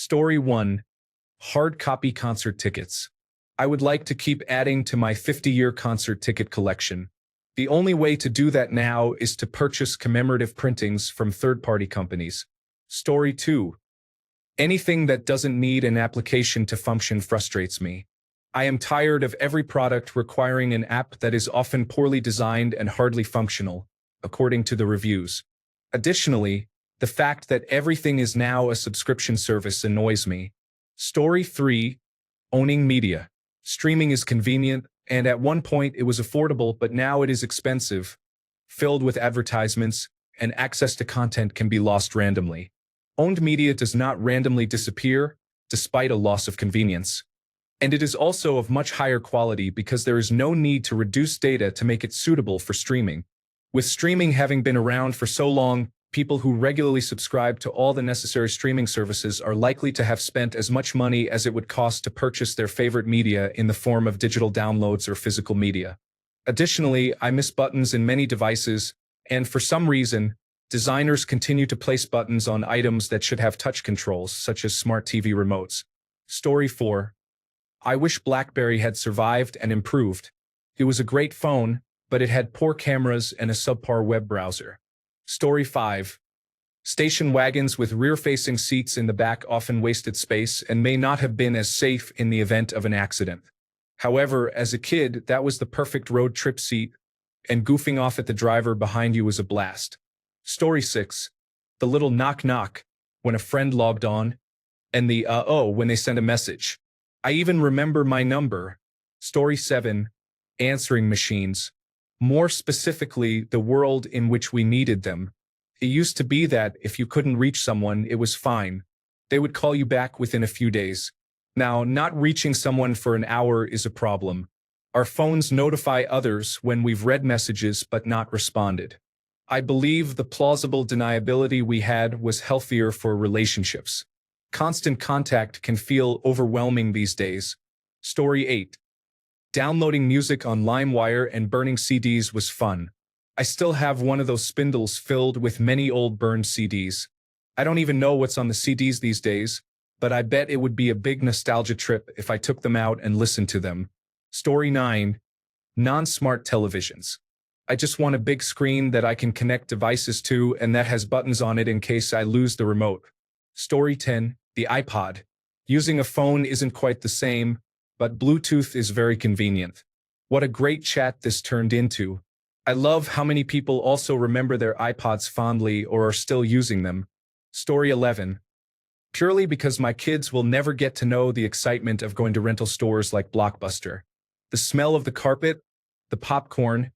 Story 1. Hard copy concert tickets. I would like to keep adding to my 50-year concert ticket collection. The only way to do that now is to purchase commemorative printings from third-party companies. Story 2. Anything that doesn't need an application to function frustrates me. I am tired of every product requiring an app that is often poorly designed and hardly functional, according to the reviews. Additionally, the fact that everything is now a subscription service annoys me. Story 3. Owning media. Streaming is convenient, and at one point it was affordable, but now it is expensive, filled with advertisements, and access to content can be lost randomly. Owned media does not randomly disappear, despite a loss of convenience. And it is also of much higher quality because there is no need to reduce data to make it suitable for streaming. With streaming having been around for so long, people who regularly subscribe to all the necessary streaming services are likely to have spent as much money as it would cost to purchase their favorite media in the form of digital downloads or physical media. Additionally, I miss buttons in many devices, and for some reason, designers continue to place buttons on items that should have touch controls, such as smart TV remotes. Story 4. I wish BlackBerry had survived and improved. It was a great phone, but it had poor cameras and a subpar web browser. Story 5. Station wagons with rear-facing seats in the back often wasted space and may not have been as safe in the event of an accident. However, as a kid, that was the perfect road trip seat, and goofing off at the driver behind you was a blast. Story 6. The little knock-knock when a friend logged on, and the uh-oh when they sent a message. I even remember my number. Story 7. Answering machines. More specifically, the world in which we needed them. It used to be that if you couldn't reach someone, it was fine. They would call you back within a few days. Now, not reaching someone for an hour is a problem. Our phones notify others when we've read messages but not responded. I believe the plausible deniability we had was healthier for relationships. Constant contact can feel overwhelming these days. Story 8. Downloading music on LimeWire and burning CDs was fun. I still have one of those spindles filled with many old burned CDs. I don't even know what's on the CDs these days, but I bet it would be a big nostalgia trip if I took them out and listened to them. Story 9. Non-smart televisions. I just want a big screen that I can connect devices to and that has buttons on it in case I lose the remote. Story 10. The iPod. Using a phone isn't quite the same, but Bluetooth is very convenient. What a great chat this turned into. I love how many people also remember their iPods fondly or are still using them. Story 11. Purely because my kids will never get to know the excitement of going to rental stores like Blockbuster. The smell of the carpet, the popcorn,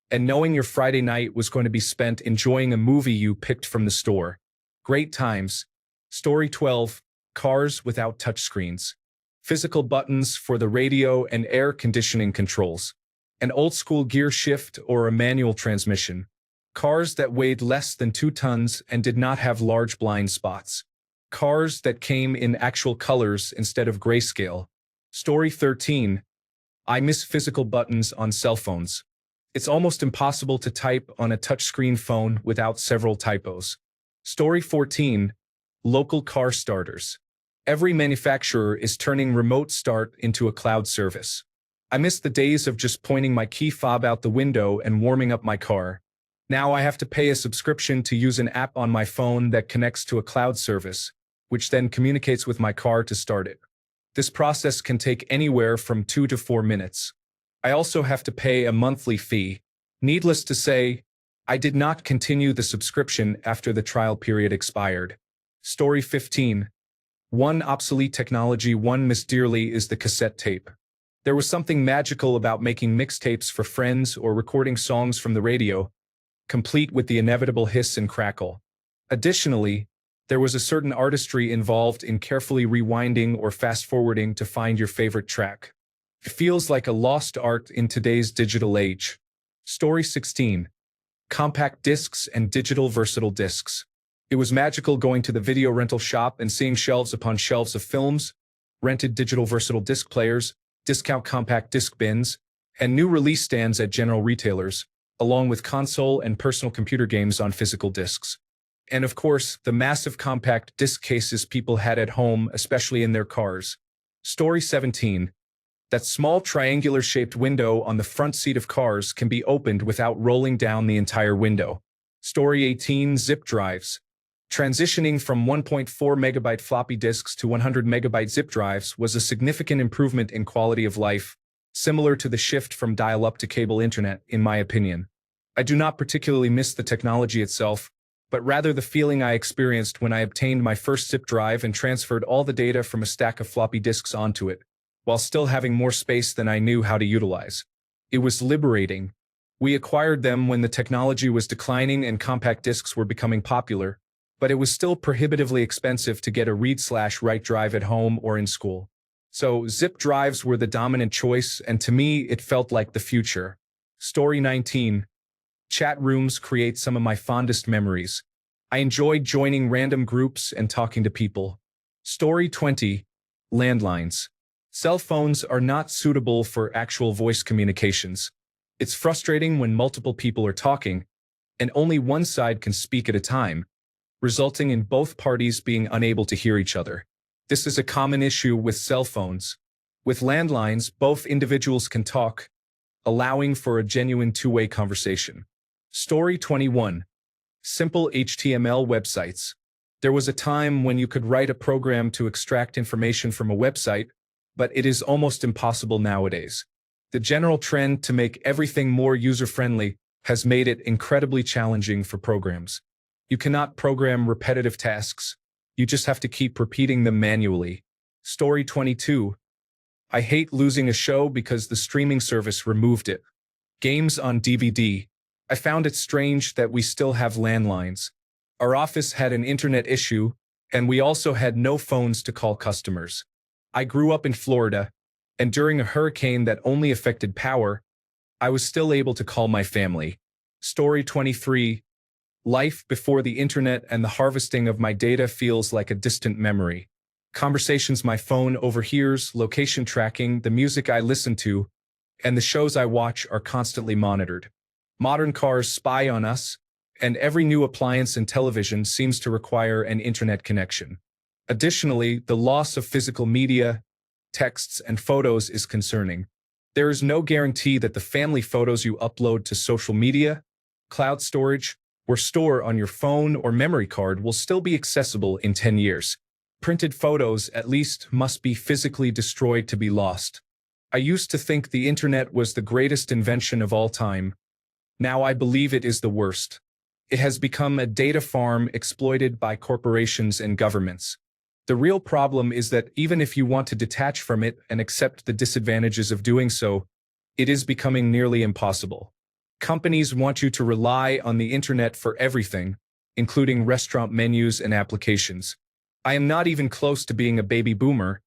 and knowing your Friday night was going to be spent enjoying a movie you picked from the store. Great times. Story 12. Cars without touchscreens. Physical buttons for the radio and air conditioning controls. An old-school gear shift or a manual transmission. Cars that weighed less than 2 tons and did not have large blind spots. Cars that came in actual colors instead of grayscale. Story 13. I miss physical buttons on cell phones. It's almost impossible to type on a touchscreen phone without several typos. Story 14. Local car starters. Every manufacturer is turning remote start into a cloud service. I miss the days of just pointing my key fob out the window and warming up my car. Now I have to pay a subscription to use an app on my phone that connects to a cloud service, which then communicates with my car to start it. This process can take anywhere from 2 to 4 minutes. I also have to pay a monthly fee. Needless to say, I did not continue the subscription after the trial period expired. Story 15. One obsolete technology one miss dearly is the cassette tape. There was something magical about making mixtapes for friends or recording songs from the radio, complete with the inevitable hiss and crackle. Additionally, there was a certain artistry involved in carefully rewinding or fast-forwarding to find your favorite track. It feels like a lost art in today's digital age. Story 16. Compact discs and digital versatile discs. It was magical going to the video rental shop and seeing shelves upon shelves of films, rented digital versatile disc players, discount compact disc bins, and new release stands at general retailers, along with console and personal computer games on physical discs. And of course, the massive compact disc cases people had at home, especially in their cars. Story 17. That small triangular-shaped window on the front seat of cars can be opened without rolling down the entire window. Story 18. Zip drives. Transitioning from 1.4 megabyte floppy disks to 100 megabyte zip drives was a significant improvement in quality of life, similar to the shift from dial-up to cable internet, in my opinion. I do not particularly miss the technology itself, but rather the feeling I experienced when I obtained my first zip drive and transferred all the data from a stack of floppy disks onto it, while still having more space than I knew how to utilize. It was liberating. We acquired them when the technology was declining and compact disks were becoming popular, but it was still prohibitively expensive to get a read/write drive at home or in school. So zip drives were the dominant choice, and to me, it felt like the future. Story 19. Chat rooms create some of my fondest memories. I enjoyed joining random groups and talking to people. Story 20. Landlines. Cell phones are not suitable for actual voice communications. It's frustrating when multiple people are talking, and only one side can speak at a time, resulting in both parties being unable to hear each other. This is a common issue with cell phones. With landlines, both individuals can talk, allowing for a genuine two-way conversation. Story 21. Simple HTML websites. There was a time when you could write a program to extract information from a website, but it is almost impossible nowadays. The general trend to make everything more user-friendly has made it incredibly challenging for programs. You cannot program repetitive tasks. You just have to keep repeating them manually. Story 22. I hate losing a show because the streaming service removed it. Games on DVD. I found it strange that we still have landlines. Our office had an internet issue, and we also had no phones to call customers. I grew up in Florida, and during a hurricane that only affected power, I was still able to call my family. Story 23. Life before the internet and the harvesting of my data feels like a distant memory. Conversations my phone overhears, location tracking, the music I listen to, and the shows I watch are constantly monitored. Modern cars spy on us, and every new appliance and television seems to require an internet connection. Additionally, the loss of physical media, texts, and photos is concerning. There is no guarantee that the family photos you upload to social media, cloud storage, or store on your phone or memory card will still be accessible in 10 years. Printed photos, at least, must be physically destroyed to be lost. I used to think the internet was the greatest invention of all time. Now I believe it is the worst. It has become a data farm exploited by corporations and governments. The real problem is that even if you want to detach from it and accept the disadvantages of doing so, it is becoming nearly impossible. Companies want you to rely on the internet for everything, including restaurant menus and applications. I am not even close to being a baby boomer,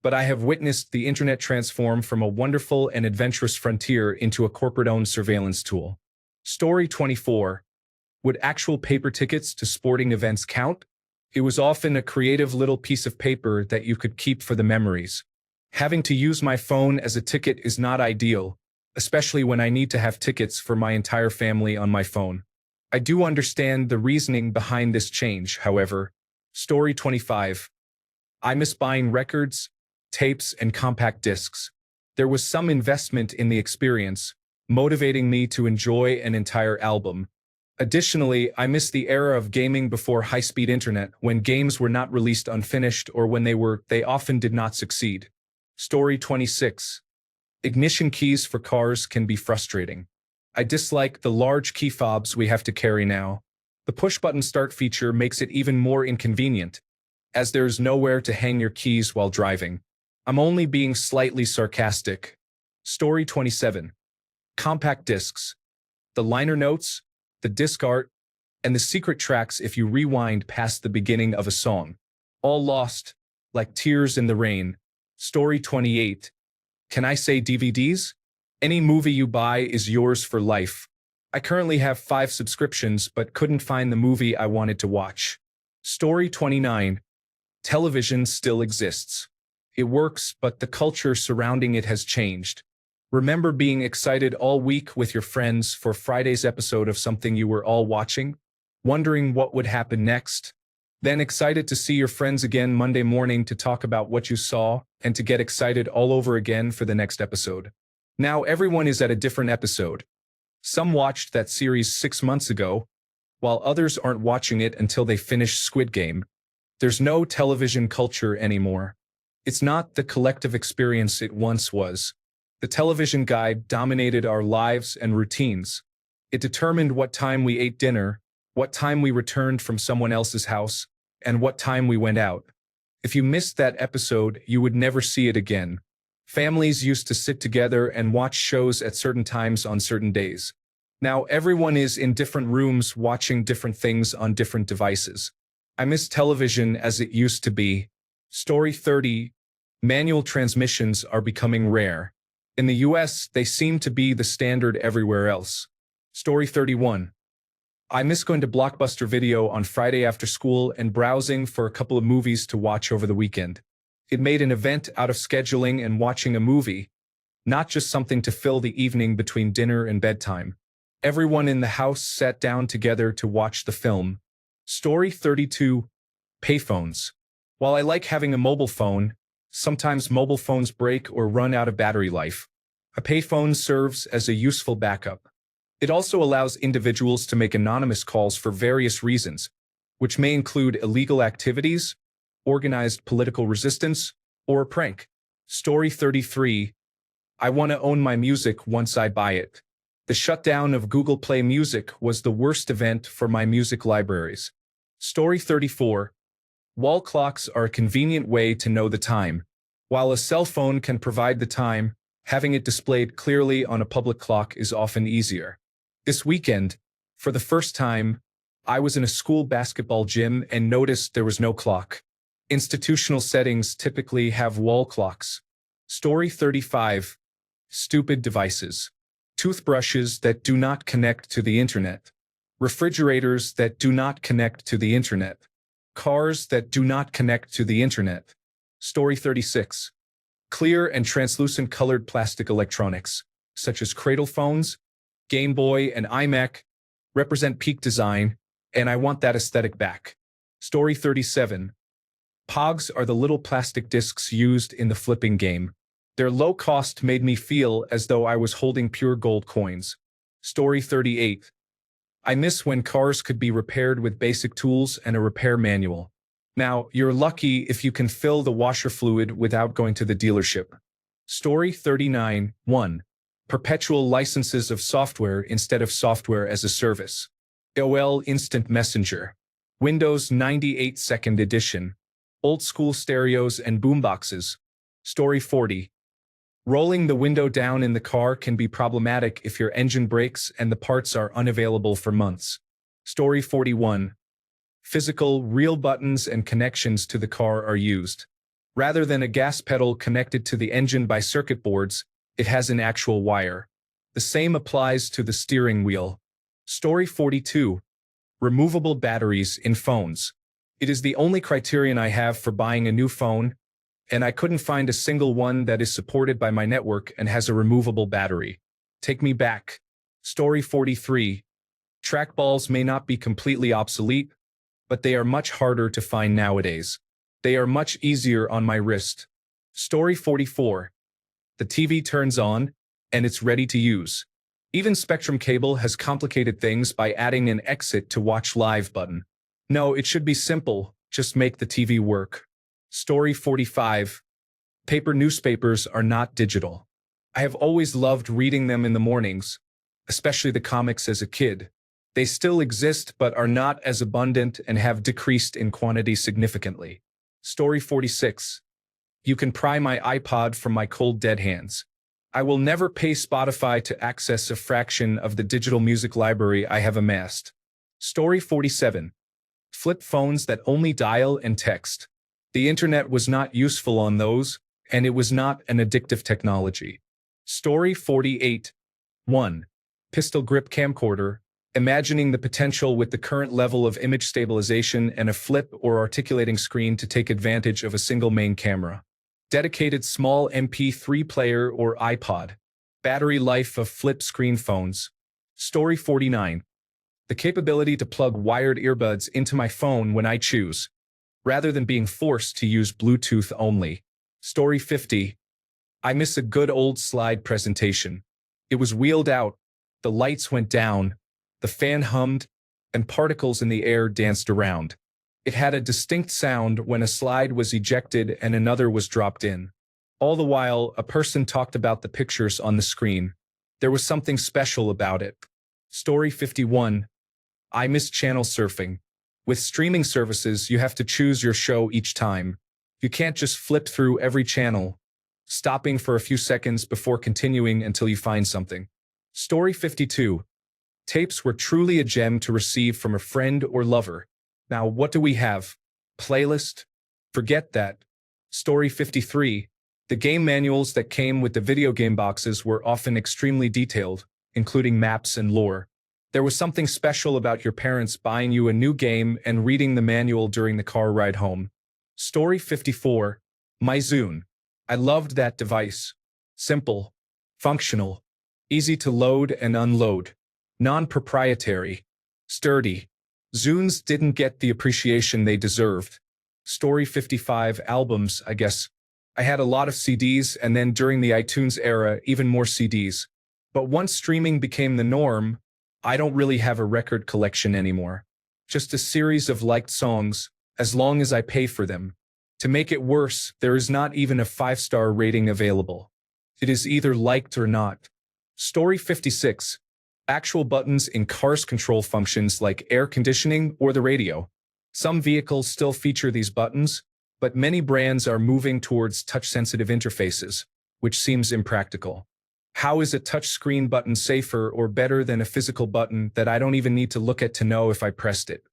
but I have witnessed the internet transform from a wonderful and adventurous frontier into a corporate-owned surveillance tool. Story 24. Would actual paper tickets to sporting events count? It was often a creative little piece of paper that you could keep for the memories. Having to use my phone as a ticket is not ideal, especially when I need to have tickets for my entire family on my phone. I do understand the reasoning behind this change, however. Story 25. I miss buying records, tapes, and compact discs. There was some investment in the experience, motivating me to enjoy an entire album. Additionally, I miss the era of gaming before high-speed internet, when games were not released unfinished, or when they often did not succeed. Story 26. Ignition keys for cars can be frustrating. I dislike the large key fobs we have to carry now. The push-button start feature makes it even more inconvenient, as there is nowhere to hang your keys while driving. I'm only being slightly sarcastic. Story 27. Compact discs. The liner notes, the disc art, and the secret tracks if you rewind past the beginning of a song. All lost, like tears in the rain. Story 28. Can I say DVDs? Any movie you buy is yours for life. I currently have 5 subscriptions but couldn't find the movie I wanted to watch. Story 29. Television still exists. It works, but the culture surrounding it has changed. Remember being excited all week with your friends for Friday's episode of something you were all watching? Wondering what would happen next? Then excited to see your friends again Monday morning to talk about what you saw and to get excited all over again for the next episode. Now everyone is at a different episode. Some watched that series 6 months ago, while others aren't watching it until they finish Squid Game. There's no television culture anymore. It's not the collective experience it once was. The television guide dominated our lives and routines. It determined what time we ate dinner, what time we returned from someone else's house, and what time we went out. If you missed that episode, you would never see it again. Families used to sit together and watch shows at certain times on certain days. Now everyone is in different rooms watching different things on different devices. I miss television as it used to be. Story 30. Manual transmissions are becoming rare. In the US, they seem to be the standard everywhere else. Story 31. I miss going to Blockbuster Video on Friday after school and browsing for a couple of movies to watch over the weekend. It made an event out of scheduling and watching a movie, not just something to fill the evening between dinner and bedtime. Everyone in the house sat down together to watch the film. Story 32. Payphones. While I like having a mobile phone, sometimes mobile phones break or run out of battery life. A payphone serves as a useful backup. It also allows individuals to make anonymous calls for various reasons, which may include illegal activities, organized political resistance, or a prank. Story 33. I want to own my music once I buy it. The shutdown of Google Play Music was the worst event for my music libraries. Story 34. Wall clocks are a convenient way to know the time. While a cell phone can provide the time, having it displayed clearly on a public clock is often easier. This weekend, for the first time, I was in a school basketball gym and noticed there was no clock. Institutional settings typically have wall clocks. Story 35. Stupid devices. Toothbrushes that do not connect to the internet. Refrigerators that do not connect to the internet. Cars that do not connect to the internet. Story 36. Clear and translucent colored plastic electronics, such as cradle phones, Game Boy, and iMac, represent peak design, and I want that aesthetic back. Story 37. Pogs are the little plastic discs used in the flipping game. Their low cost made me feel as though I was holding pure gold coins. Story 38. I miss when cars could be repaired with basic tools and a repair manual. Now, you're lucky if you can fill the washer fluid without going to the dealership. Story 39. 1. Perpetual licenses of software instead of software as a service. AOL Instant Messenger. Windows 98 Second Edition. Old school stereos and boomboxes. Story 40. Rolling the window down in the car can be problematic if your engine breaks and the parts are unavailable for months. Story 41. Physical, real buttons and connections to the car are used. Rather than a gas pedal connected to the engine by circuit boards, it has an actual wire. The same applies to the steering wheel. Story 42. Removable batteries in phones. It is the only criterion I have for buying a new phone, and I couldn't find a single one that is supported by my network and has a removable battery. Take me back. Story 43. Trackballs may not be completely obsolete, but they are much harder to find nowadays. They are much easier on my wrist. Story 44. The TV turns on, and it's ready to use. Even Spectrum Cable has complicated things by adding an exit to watch live button. No, it should be simple, just make the TV work. Story 45. Paper newspapers are not digital. I have always loved reading them in the mornings, especially the comics as a kid. They still exist but are not as abundant and have decreased in quantity significantly. Story 46. You can pry my iPod from my cold dead hands. I will never pay Spotify to access a fraction of the digital music library I have amassed. Story 47. Flip phones that only dial and text. The internet was not useful on those, and it was not an addictive technology. Story 48. 1. Pistol grip camcorder. Imagining the potential with the current level of image stabilization and a flip or articulating screen to take advantage of a single main camera. Dedicated small MP3 player or iPod. Battery life of flip screen phones. Story 49. The capability to plug wired earbuds into my phone when I choose, rather than being forced to use Bluetooth only. Story 50. I miss a good old slide presentation. It was wheeled out, the lights went down, the fan hummed, and particles in the air danced around. It had a distinct sound when a slide was ejected and another was dropped in. All the while, a person talked about the pictures on the screen. There was something special about it. Story 51. I miss channel surfing. With streaming services, you have to choose your show each time. You can't just flip through every channel, stopping for a few seconds before continuing until you find something. Story 52. Tapes were truly a gem to receive from a friend or lover. Now, what do we have? Playlist? Forget that. Story 53. The game manuals that came with the video game boxes were often extremely detailed, including maps and lore. There was something special about your parents buying you a new game and reading the manual during the car ride home. Story 54. My Zune. I loved that device. Simple, functional, easy to load and unload, non-proprietary, sturdy. Zunes didn't get the appreciation they deserved. Story 55. Albums, I guess. I had a lot of CDs and then during the iTunes era, even more CDs. But once streaming became the norm, I don't really have a record collection anymore. Just a series of liked songs, as long as I pay for them. To make it worse, there is not even a 5-star rating available. It is either liked or not. Story 56. Actual buttons in cars control functions like air conditioning or the radio. Some vehicles still feature these buttons, but many brands are moving towards touch-sensitive interfaces, which seems impractical. How is a touchscreen button safer or better than a physical button that I don't even need to look at to know if I pressed it?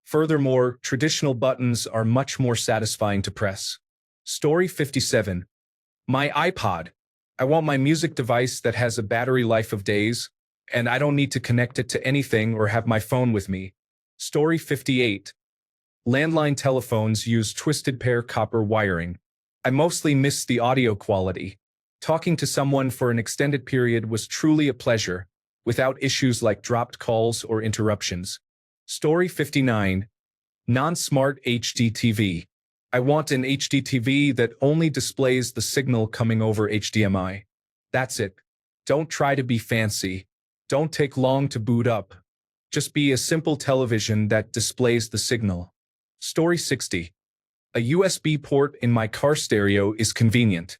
Furthermore, traditional buttons are much more satisfying to press. Story 57. My iPod. I want my music device that has a battery life of days, and I don't need to connect it to anything or have my phone with me. Story 58. Landline telephones use twisted pair copper wiring. I mostly miss the audio quality. Talking to someone for an extended period was truly a pleasure, without issues like dropped calls or interruptions. Story 59. Non-smart HD TV. I want an HD TV that only displays the signal coming over HDMI. That's it. Don't try to be fancy. Don't take long to boot up. Just be a simple television that displays the signal. Story 60. A USB port in my car stereo is convenient.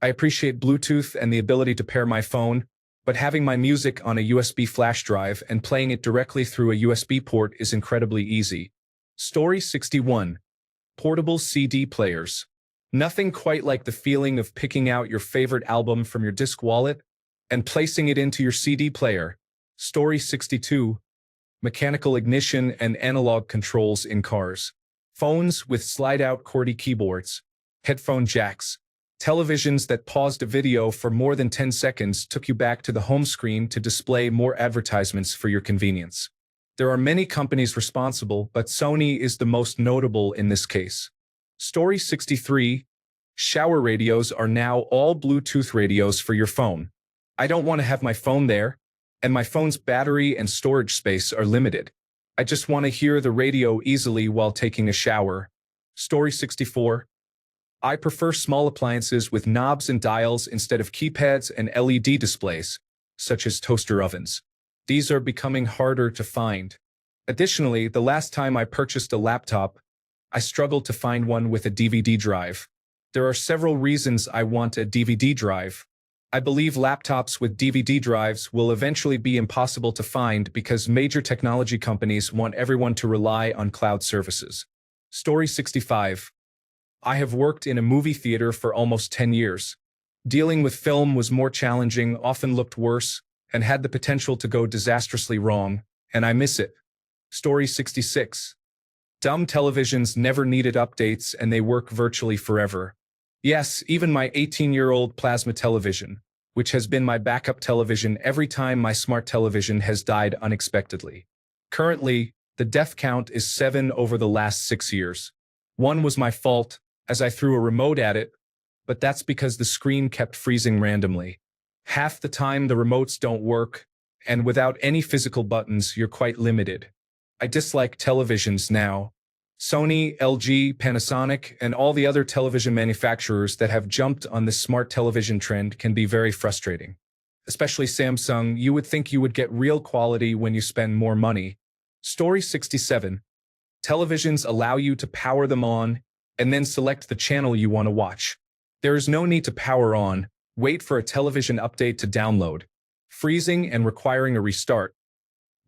I appreciate Bluetooth and the ability to pair my phone, but having my music on a USB flash drive and playing it directly through a USB port is incredibly easy. Story 61. Portable CD players. Nothing quite like the feeling of picking out your favorite album from your disc wallet and placing it into your CD player. Story 62. Mechanical ignition and analog controls in cars. Phones with slide-out QWERTY keyboards. Headphone jacks. Televisions that paused a video for more than 10 seconds took you back to the home screen to display more advertisements for your convenience. There are many companies responsible, but Sony is the most notable in this case. Story 63. Shower radios are now all Bluetooth radios for your phone. I don't want to have my phone there, and my phone's battery and storage space are limited. I just want to hear the radio easily while taking a shower. Story 64. I prefer small appliances with knobs and dials instead of keypads and LED displays, such as toaster ovens. These are becoming harder to find. Additionally, the last time I purchased a laptop, I struggled to find one with a DVD drive. There are several reasons I want a DVD drive. I believe laptops with DVD drives will eventually be impossible to find because major technology companies want everyone to rely on cloud services. Story 65. I have worked in a movie theater for almost 10 years. Dealing with film was more challenging, often looked worse, and had the potential to go disastrously wrong, and I miss it. Story 66. Dumb televisions never needed updates and they work virtually forever. Yes, even my 18-year-old plasma television, which has been my backup television every time my smart television has died unexpectedly. Currently, the death count is 7 over the last 6 years. One was my fault, as I threw a remote at it, but that's because the screen kept freezing randomly. Half the time the remotes don't work, and without any physical buttons, you're quite limited. I dislike televisions now. Sony, LG, Panasonic, and all the other television manufacturers that have jumped on this smart television trend can be very frustrating. Especially Samsung, you would think you would get real quality when you spend more money. Story 67. Televisions allow you to power them on and then select the channel you want to watch. There is no need to power on, wait for a television update to download, freezing and requiring a restart.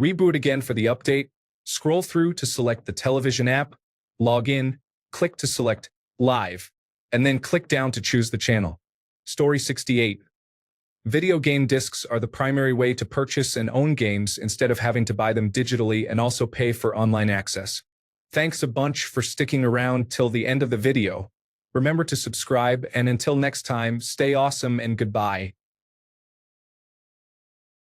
Reboot again for the update, scroll through to select the television app, log in, click to select Live, and then click down to choose the channel. Story 68. Video game discs are the primary way to purchase and own games instead of having to buy them digitally and also pay for online access. Thanks a bunch for sticking around till the end of the video. Remember to subscribe, and until next time, stay awesome and goodbye.